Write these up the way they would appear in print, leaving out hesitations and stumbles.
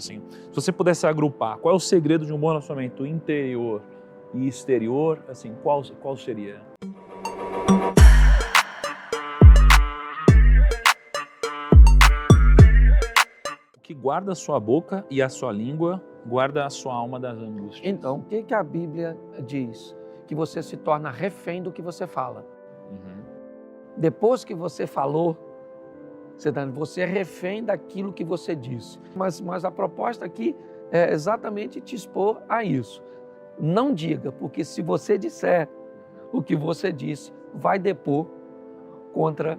Assim, se você pudesse agrupar, qual é o segredo de um bom relacionamento interior e exterior, assim, qual seria? O que guarda a sua boca e a sua língua, guarda a sua alma das angústias. Então, o que a Bíblia diz? Que você se torna refém do que você fala. Uhum. Depois que você falou, você é refém daquilo que você disse. Mas a proposta aqui é exatamente te expor a isso. Não diga, porque se você disser o que você disse, vai depor contra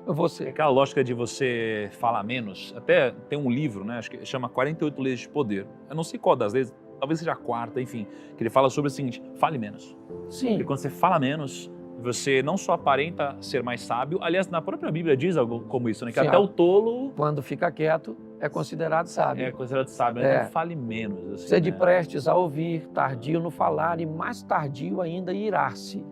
você. Aquela lógica de você falar menos, até tem um livro, né, acho que chama 48 Leis de Poder. Eu não sei qual das leis, talvez seja a quarta, enfim, que ele fala sobre o seguinte: fale menos. Sim. Porque quando você fala menos, você não só aparenta ser mais sábio, aliás, na própria Bíblia diz algo como isso, né? Que Sim. até o tolo Quando fica quieto, é considerado sábio. é considerado sábio, né? Então fale menos. Assim, Sede né? prestes a ouvir, tardio no falar e mais tardio ainda irar-se.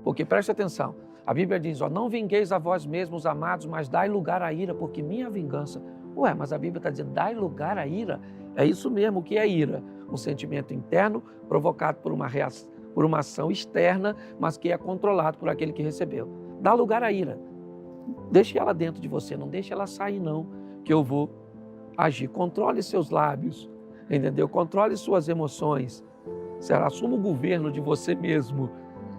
Porque preste atenção, a Bíblia diz, não vingueis a vós mesmos, amados, mas dai lugar à ira, porque minha vingança... Ué, mas a Bíblia está dizendo, dai lugar à ira? É isso mesmo, o que é ira? Um sentimento interno provocado por uma reação, por uma ação externa, mas que é controlado por aquele que recebeu. Dá lugar à ira. Deixe ela dentro de você, não deixe ela sair não, que eu vou agir. Controle seus lábios, entendeu? Controle suas emoções. Assuma o governo de você mesmo.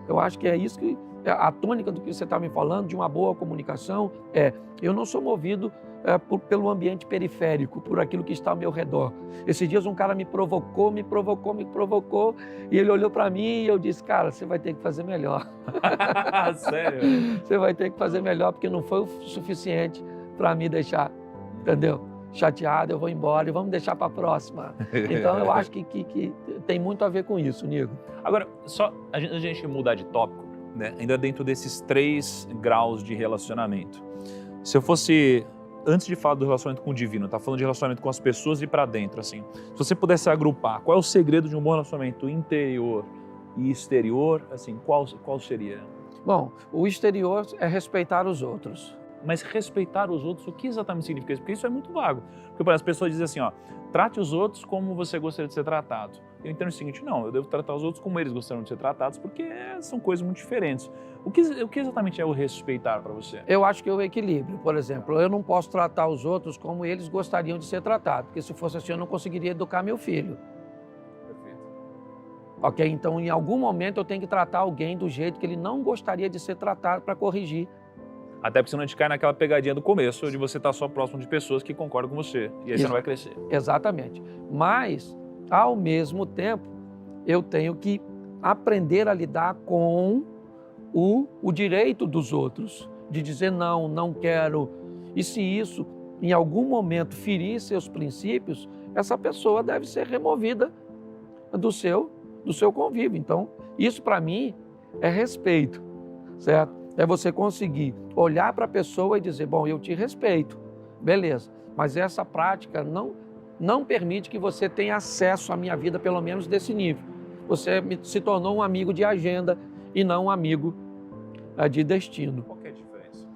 Eu acho que é isso que a tônica do que você está me falando, de uma boa comunicação, eu não sou movido pelo ambiente periférico, por aquilo que está ao meu redor. Esses dias um cara me provocou, e ele olhou para mim e eu disse, cara, você vai ter que fazer melhor. Sério? Você vai ter que fazer melhor, porque não foi o suficiente para me deixar, entendeu? Chateado, eu vou embora e vamos deixar para a próxima. Então eu acho que tem muito a ver com isso, Nigo. Agora, só a gente mudar de tópico, né? Ainda dentro desses 3 graus de relacionamento. Se eu fosse, antes de falar do relacionamento com o divino, tá falando de relacionamento com as pessoas e para dentro, assim. Se você pudesse agrupar, qual é o segredo de um bom relacionamento interior e exterior, assim, qual seria? Bom, o exterior é respeitar os outros. Mas respeitar os outros, o que exatamente significa isso? Porque isso é muito vago. Porque as pessoas dizem assim, trate os outros como você gostaria de ser tratado. Eu entendo o seguinte, não, eu devo tratar os outros como eles gostariam de ser tratados, porque são coisas muito diferentes. O que exatamente é o respeitar para você? Eu acho que é o equilíbrio. Por exemplo, eu não posso tratar os outros como eles gostariam de ser tratados, porque se fosse assim eu não conseguiria educar meu filho. Perfeito. Ok? Então, em algum momento eu tenho que tratar alguém do jeito que ele não gostaria de ser tratado para corrigir. Até porque senão a gente cai naquela pegadinha do começo, de você estar só próximo de pessoas que concordam com você. E aí você não vai crescer. Exatamente. Mas, ao mesmo tempo, eu tenho que aprender a lidar com o direito dos outros. De dizer não, não quero. E se isso, em algum momento, ferir seus princípios, essa pessoa deve ser removida do seu convívio. Então, isso para mim é respeito, certo? É você conseguir olhar para a pessoa e dizer, bom, eu te respeito, beleza, mas essa prática não permite que você tenha acesso à minha vida, pelo menos desse nível. Você se tornou um amigo de agenda e não um amigo de destino. Qual que é a diferença?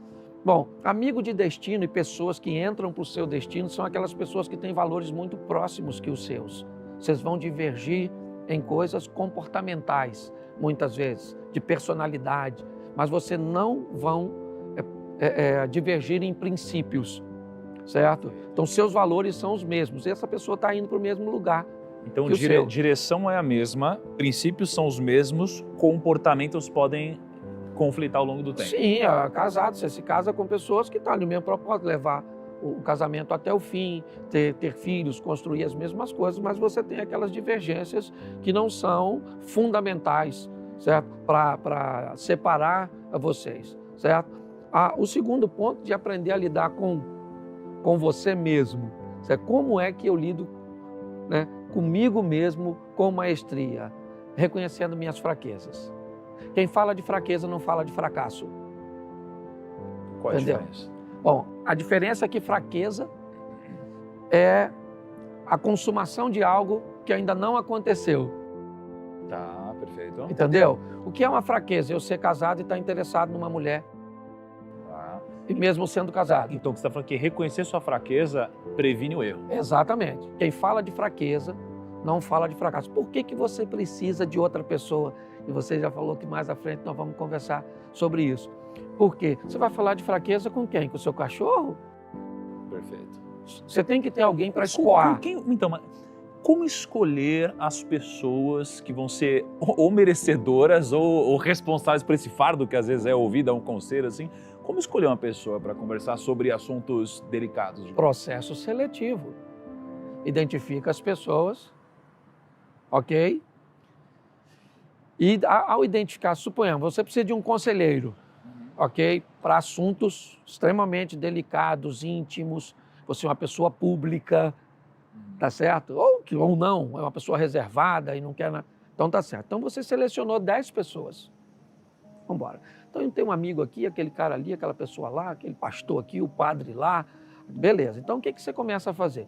Bom, amigo de destino e pessoas que entram para o seu destino são aquelas pessoas que têm valores muito próximos que os seus. Vocês vão divergir em coisas comportamentais, muitas vezes, de personalidade, mas você não vão divergir em princípios, certo? Então, seus valores são os mesmos. E essa pessoa está indo para o mesmo lugar. Então, direção é a mesma, princípios são os mesmos, comportamentos podem conflitar ao longo do tempo. Sim, casado. Você se casa com pessoas que estão ali no mesmo propósito, levar o casamento até o fim, ter filhos, construir as mesmas coisas, mas você tem aquelas divergências que não são fundamentais, certo? Para separar vocês, certo? O segundo ponto de aprender a lidar com você mesmo, certo? Como é que eu lido, né, comigo mesmo com maestria, reconhecendo minhas fraquezas. Quem fala de fraqueza não fala de fracasso. Qual a diferença? Bom, a diferença é que fraqueza é a consumação de algo que ainda não aconteceu. Tá, perfeito. Entendeu? O que é uma fraqueza? Eu ser casado e estar interessado numa mulher. Tá. E mesmo sendo casado. Então, você está falando que reconhecer sua fraqueza previne o erro. Exatamente. Quem fala de fraqueza não fala de fracasso. Por que você precisa de outra pessoa? E você já falou que mais à frente nós vamos conversar sobre isso. Por quê? Você vai falar de fraqueza com quem? Com o seu cachorro? Perfeito. Você tem que ter alguém para escoar. Então, mas como escolher as pessoas que vão ser ou merecedoras ou responsáveis por esse fardo que às vezes é ouvido, é um conselho assim? Como escolher uma pessoa para conversar sobre assuntos delicados? Processo seletivo. Identifica as pessoas, ok? E ao identificar, suponhamos, você precisa de um conselheiro, ok? Para assuntos extremamente delicados, íntimos, você é uma pessoa pública, tá certo? Ou não, é uma pessoa reservada e não quer... Então tá certo. Então você selecionou 10 pessoas. Vamos embora. Então tem um amigo aqui, aquele cara ali, aquela pessoa lá, aquele pastor aqui, o padre lá. Beleza. Então o que você começa a fazer?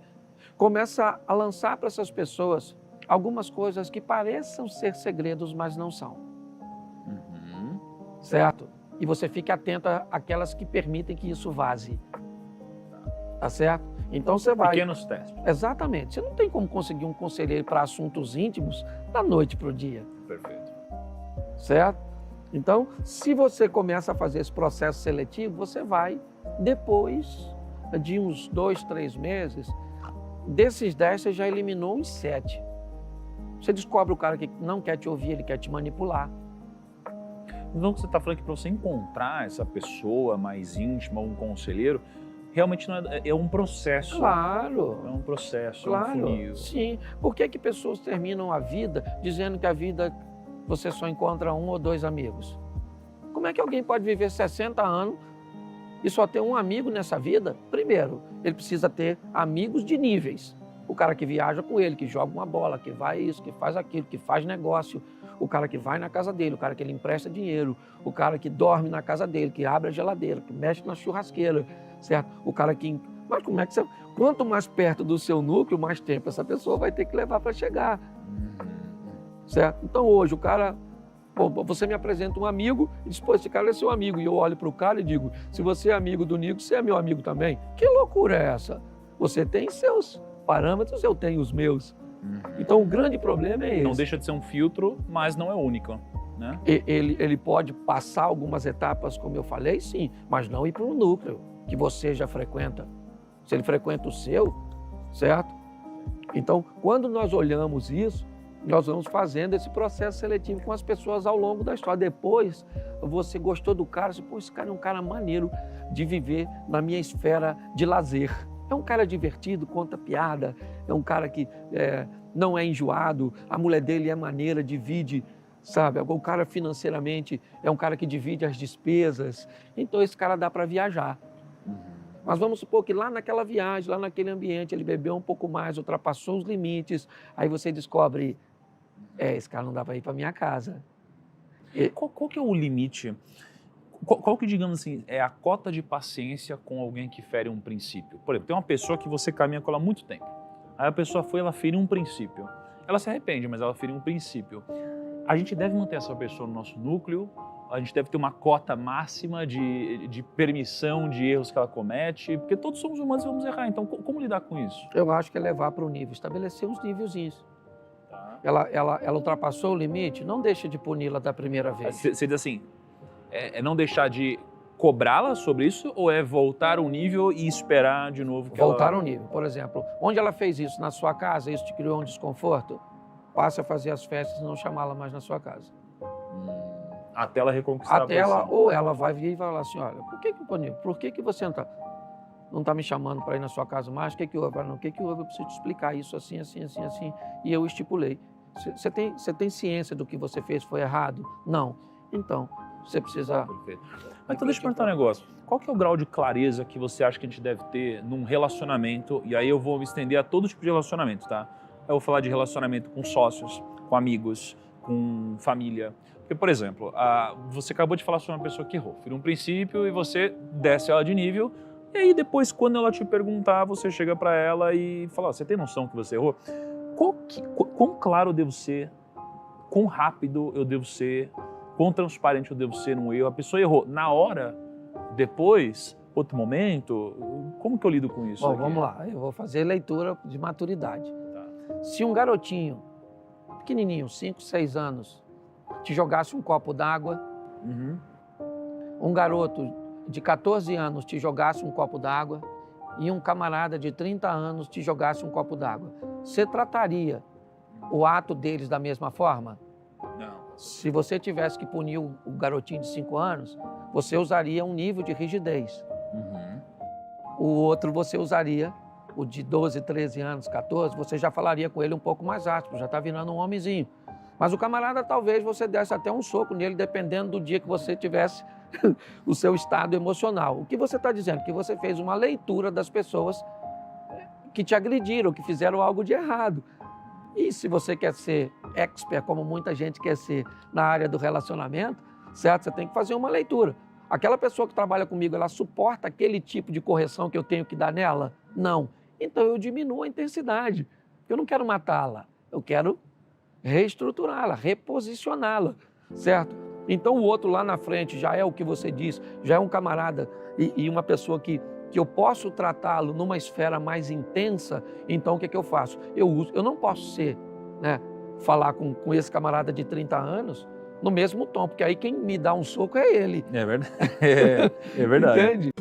Começa a lançar para essas pessoas algumas coisas que pareçam ser segredos, mas não são. Certo? E você fique atento àquelas que permitem que isso vaze. Tá certo? Então você vai... Pequenos testes. Exatamente. Você não tem como conseguir um conselheiro para assuntos íntimos da noite para o dia. Perfeito. Certo? Então, se você começa a fazer esse processo seletivo, você vai, depois de uns 2, 3 meses, desses 10 você já eliminou uns 7. Você descobre o cara que não quer te ouvir, ele quer te manipular. Então você está falando que para você encontrar essa pessoa mais íntima, um conselheiro, realmente não é um processo. Claro. É um processo, Claro, é um funil. sim. Por que pessoas terminam a vida dizendo que a vida você só encontra 1 ou 2 amigos? Como é que alguém pode viver 60 anos e só ter um amigo nessa vida? Primeiro, ele precisa ter amigos de níveis. O cara que viaja com ele, que joga uma bola, que vai isso, que faz aquilo, que faz negócio. O cara que vai na casa dele, o cara que ele empresta dinheiro, o cara que dorme na casa dele, que abre a geladeira, que mexe na churrasqueira, certo? O cara que... Mas como é que você... Quanto mais perto do seu núcleo, mais tempo essa pessoa vai ter que levar para chegar. Certo? Então hoje o cara... Bom, você me apresenta um amigo e diz, pô, esse cara é seu amigo. E eu olho para o cara e digo, se você é amigo do Nico, você é meu amigo também. Que loucura é essa? Você tem seus parâmetros, eu tenho os meus. Então o grande problema é esse. Não deixa de ser um filtro, mas não é único, né? Ele pode passar algumas etapas, como eu falei, sim, mas não ir para um núcleo que você já frequenta. Se ele frequenta o seu, certo? Então, quando nós olhamos isso, nós vamos fazendo esse processo seletivo com as pessoas ao longo da história. Depois, você gostou do cara, você, pô, esse cara é um cara maneiro de viver na minha esfera de lazer. É um cara divertido, conta piada, é um cara que não é enjoado, a mulher dele é maneira, divide, sabe? O cara financeiramente é um cara que divide as despesas, então esse cara dá para viajar. Mas vamos supor que lá naquela viagem, lá naquele ambiente, ele bebeu um pouco mais, ultrapassou os limites, aí você descobre, esse cara não dá para ir para minha casa. Qual que é o limite? Qual que, digamos assim, é a cota de paciência com alguém que fere um princípio? Por exemplo, tem uma pessoa que você caminha com ela há muito tempo. Aí a pessoa ela feriu um princípio. Ela se arrepende, mas ela feriu um princípio. A gente deve manter essa pessoa no nosso núcleo, a gente deve ter uma cota máxima de permissão de erros que ela comete, porque todos somos humanos e vamos errar. Então, como lidar com isso? Eu acho que é levar para o nível, estabelecer uns nívelzinhos. Tá. Ela ultrapassou o limite, não deixa de puni-la da primeira vez. Você diz assim, é não deixar de cobrá-la sobre isso ou é voltar um nível e esperar de novo que voltar um nível. Por exemplo, onde ela fez isso? Na sua casa, isso te criou um desconforto? Passe a fazer as festas e não chamá-la mais na sua casa. Até ela reconquistar Até ela, ou ela vai vir e vai falar assim, olha, por que você não está me chamando para ir na sua casa mais? O que houve? Não, o que houve? Eu preciso te explicar isso assim, assim, assim, assim. E eu estipulei. Você tem ciência do que você fez foi errado? Não. Então, você precisa... Perfeito. Mas então deixa eu perguntar um negócio. Qual que é o grau de clareza que você acha que a gente deve ter num relacionamento? E aí eu vou me estender a todo tipo de relacionamento, tá? Eu vou falar de relacionamento com sócios, com amigos, com família. Porque, por exemplo, você acabou de falar sobre uma pessoa que errou. Feriu um princípio e você desce ela de nível. E aí depois, quando ela te perguntar, você chega para ela e fala, você tem noção que você errou? Quão claro eu devo ser? Quão rápido eu devo ser? Quão transparente eu devo ser num erro? A pessoa errou na hora, depois outro momento? Como que eu lido com isso? Bom, aqui? vamos lá, eu vou fazer leitura de maturidade. Tá. Se um garotinho, pequenininho, 5, 6 anos, te jogasse um copo d'água, Uhum. um garoto de 14 anos te jogasse um copo d'água e um camarada de 30 anos te jogasse um copo d'água, você trataria o ato deles da mesma forma? Não. Se você tivesse que punir o garotinho de 5 anos, você usaria um nível de rigidez. Uhum. O outro você usaria, o de 12, 13 anos, 14, você já falaria com ele um pouco mais áspero, já está virando um homenzinho. Mas o camarada, talvez você desse até um soco nele, dependendo do dia que você tivesse o seu estado emocional. O que você está dizendo? Que você fez uma leitura das pessoas que te agrediram, que fizeram algo de errado. E se você quer ser expert, como muita gente quer ser na área do relacionamento, certo? Você tem que fazer uma leitura. Aquela pessoa que trabalha comigo, ela suporta aquele tipo de correção que eu tenho que dar nela? Não. Então eu diminuo a intensidade. Eu não quero matá-la, eu quero reestruturá-la, reposicioná-la, certo? Então o outro lá na frente já é o que você diz, já é um camarada e uma pessoa que eu posso tratá-lo numa esfera mais intensa. Então o que eu faço? Eu não posso ser, né, falar com esse camarada de 30 anos no mesmo tom, porque aí quem me dá um soco é ele. É verdade. É verdade. Entende?